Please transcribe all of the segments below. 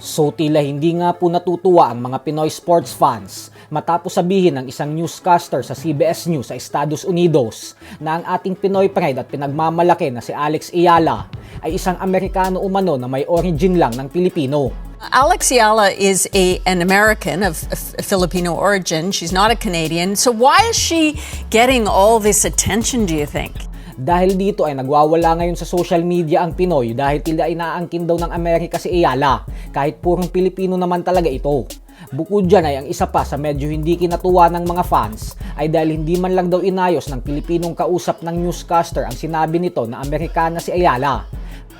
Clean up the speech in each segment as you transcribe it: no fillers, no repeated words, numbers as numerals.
So tila hindi nga po natutuwa ang mga Pinoy sports fans matapos sabihin ng isang newscaster sa CBS News sa Estados Unidos na ang ating Pinoy pride at pinagmamalaki na si Alex Ayala ay isang Amerikano umano na may origin lang ng Pilipino. Alex Ayala is an American of Filipino origin. She's not a Canadian. So why is she getting all this attention, do you think? Dahil dito ay nagwawala ngayon sa social media ang Pinoy dahil tila inaangkin daw ng Amerika si Ayala kahit purong Pilipino naman talaga ito. Bukod dyan ay ang isa pa sa medyo hindi kinatuwa ng mga fans ay dahil hindi man lang daw inayos ng Pilipinong kausap ng newscaster ang sinabi nito na Amerikana si Ayala.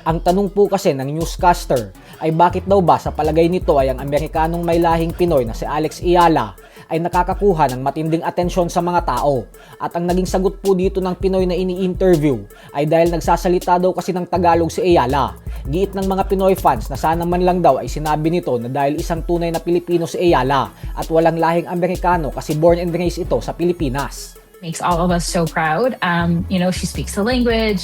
Ang tanong po kasi ng newscaster ay bakit daw ba sa palagay nito ay ang Amerikanong may lahing Pinoy na si Alex Ayala ay nakakakuha ng matinding atensyon sa mga tao. At ang naging sagot po dito ng Pinoy na ini-interview ay dahil nagsasalita daw kasi ng Tagalog si Ayala. Giit ng mga Pinoy fans na sana man lang daw ay sinabi nito na dahil isang tunay na Pilipino si Ayala at walang lahing Amerikano kasi born and raised ito sa Pilipinas. Makes all of us so proud. She speaks the language.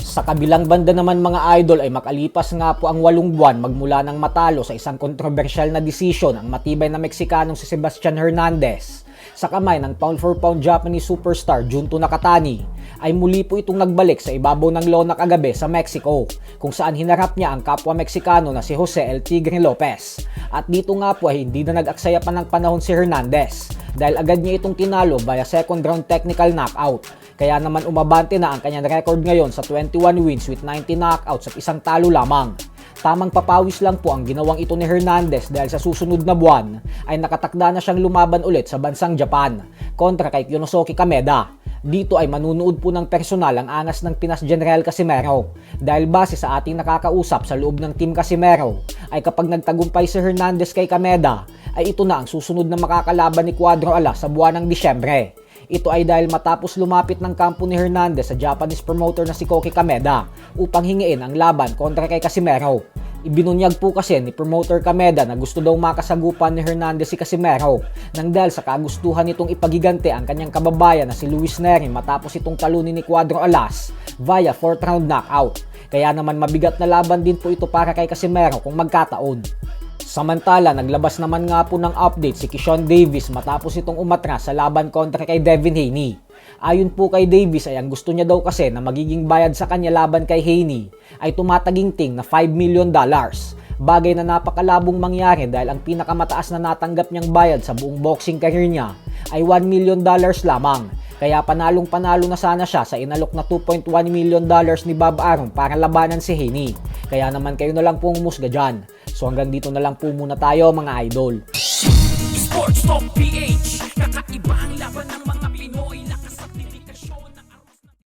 Sa kabilang banda naman mga idol ay makalipas nga po ang 8 buwan magmula nang matalo sa isang kontrobersyal na desisyon ang matibay na Meksikanong si Sebastian Hernandez sa kamay ng pound-for-pound Japanese superstar Junto Nakatani ay muli po itong nagbalik sa ibabaw ng lona kagabi sa Mexico kung saan hinarap niya ang kapwa Meksikano na si Jose El Tigre Lopez. At dito nga po ay hindi na nag-aksaya pa ng panahon si Hernandez dahil agad niya itong tinalo via second round technical knockout. Kaya naman umabante na ang kanyang record ngayon sa 21 wins with 19 knockouts at isang talo lamang. Tamang papawis lang po ang ginawang ito ni Hernandez dahil sa susunod na buwan ay nakatakda na siyang lumaban ulit sa bansang Japan kontra kay Kyonosuke Kameda. Dito ay manunood po ng personal ang angas ng Pinas General Casimero dahil base sa ating nakakausap sa loob ng Team Casimero ay kapag nagtagumpay si Hernandez kay Kameda ay ito na ang susunod na makakalaban ni Cuadro Alas sa buwan ng Disyembre. Ito ay dahil matapos lumapit ng kampo ni Hernandez sa Japanese promoter na si Koki Kameda upang hingiin ang laban kontra kay Casimero. Ibinunyag po kasi ni promoter Kameda na gusto daw makasagupan ni Hernandez si Casimero nang dahil sa kagustuhan nitong ipagigante ang kanyang kababayan na si Luis Neri matapos itong talunin ni Cuadro Alas via 4th round knockout. Kaya naman mabigat na laban din po ito para kay Casimero kung magkataon. Samantala, naglabas naman nga po ng update si Keyshawn Davis matapos itong umatras sa laban kontra kay Devin Haney. Ayon po kay Davis ay ang gusto niya daw kasi na magiging bayad sa kanya laban kay Haney ay tumataginting na $5 million. Bagay na napakalabong mangyari dahil ang pinakamataas na natanggap niyang bayad sa buong boxing career niya ay $1 million lamang. Kaya panalong-panalo na sana siya sa inalok na $2.1 million ni Bob Arum para labanan si Haney. Kaya naman kayo na lang pong umusga dyan. So hanggang dito na lang po muna tayo mga idol. Sports Talk PH